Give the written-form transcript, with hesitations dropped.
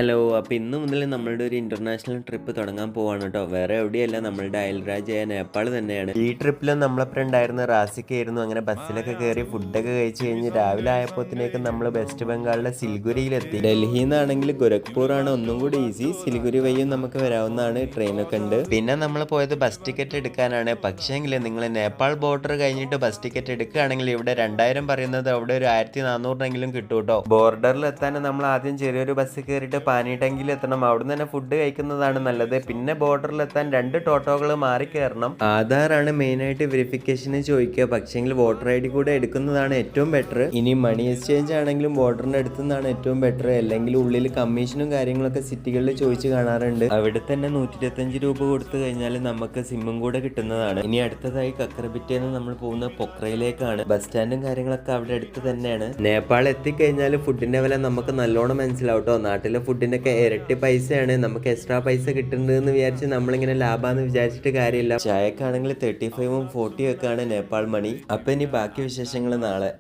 Hello. അപ്പോൾ ഇന്ന് മുതൽ നമ്മളുടെ ഒരു ഇൻ്റർനാഷണൽ ട്രിപ്പ് തുടങ്ങാൻ പോവാണ് കേട്ടോ. വേറെ എവിടെയല്ല, നമ്മളുടെ അയൽരാജ്യമായ നേപ്പാൾ തന്നെയാണ്. ഈ ട്രിപ്പിലും നമ്മളൊപ്പം ഉണ്ടായിരുന്ന റാസിക്കായിരുന്നു. അങ്ങനെ ബസ്സിലൊക്കെ കയറി ഫുഡൊക്കെ കഴിച്ച് കഴിഞ്ഞ് രാവിലെ ആയപ്പോഴത്തേക്കും നമ്മൾ വെസ്റ്റ് ബംഗാളിലെ സിലിഗുരിയിലെത്തി. ഡൽഹിയിൽ നിന്നാണെങ്കിൽ ഗോരഖ്പൂർ ആണ് ഒന്നും കൂടി ഈസി. സിലിഗുരി വഴിയും നമുക്ക് വരാവുന്നതാണ്. ട്രെയിനൊക്കെ ഉണ്ട്. പിന്നെ നമ്മൾ പോയത് ബസ് ടിക്കറ്റ് എടുക്കാനാണ്. പക്ഷേങ്കിൽ നിങ്ങൾ നേപ്പാൾ ബോർഡർ കഴിഞ്ഞിട്ട് ബസ് ടിക്കറ്റ് എടുക്കുകയാണെങ്കിൽ ഇവിടെ 2000 പറയുന്നത് അവിടെ ഒരു 1400 കിട്ടും കേട്ടോ. ബോർഡറിൽ എത്താൻ നമ്മൾ ആദ്യം ചെറിയൊരു ബസ് കയറിയിട്ട് പാനി ടാങ്കിൽ എത്തണം. അവിടുന്ന് തന്നെ ഫുഡ് കഴിക്കുന്നതാണ് നല്ലത്. പിന്നെ ബോർഡറിൽ എത്താൻ 2 ടോട്ടോകൾ മാറി കയറണം. ആധാറാണ് മെയിനായിട്ട് വെരിഫിക്കേഷന് ചോദിക്കുക. പക്ഷേങ്കിൽ വോട്ടർ ID കൂടെ എടുക്കുന്നതാണ് ഏറ്റവും ബെറ്റർ. ഇനി മണി എക്സ്ചേഞ്ച് ആണെങ്കിലും ബോർഡറിന്റെ അടുത്ത് നിന്നാണ് ഏറ്റവും ബെറ്റർ. അല്ലെങ്കിൽ ഉള്ളിൽ കമ്മീഷനും കാര്യങ്ങളൊക്കെ സിറ്റികളിൽ ചോദിച്ച് കാണാറുണ്ട്. അവിടെ തന്നെ 125 രൂപ കൊടുത്തു കഴിഞ്ഞാൽ നമുക്ക് സിമ്മും കൂടെ കിട്ടുന്നതാണ്. ഇനി അടുത്തതായി കക്രബിറ്റേന്ന് നമ്മൾ പോകുന്നത് പൊക്രയിലേക്കാണ്. ബസ് സ്റ്റാൻഡും കാര്യങ്ങളൊക്കെ അവിടെ അടുത്ത് തന്നെയാണ്. നേപ്പാൾ എത്തിക്കഴിഞ്ഞാൽ ഫുഡിന്റെ വില നമുക്ക് നല്ലോണം മനസ്സിലാവും കേട്ടോ. നാട്ടിലെ ഫുഡിനൊക്കെ ഇരട്ടി പൈസയാണ്. നമുക്ക് എക്സ്ട്രാ പൈസ കിട്ടുന്നുണ്ടെന്ന് വിചാരിച്ച് നമ്മളിങ്ങനെ ലാഭാന്ന് വിചാരിച്ചിട്ട് കാര്യമില്ല. ചായക്കാണെങ്കിൽ 35ഉം 40 ഒക്കെയാണ് നേപ്പാൾ മണി. അപ്പൊ ഇനി ബാക്കി വിശേഷങ്ങൾ നാളെ.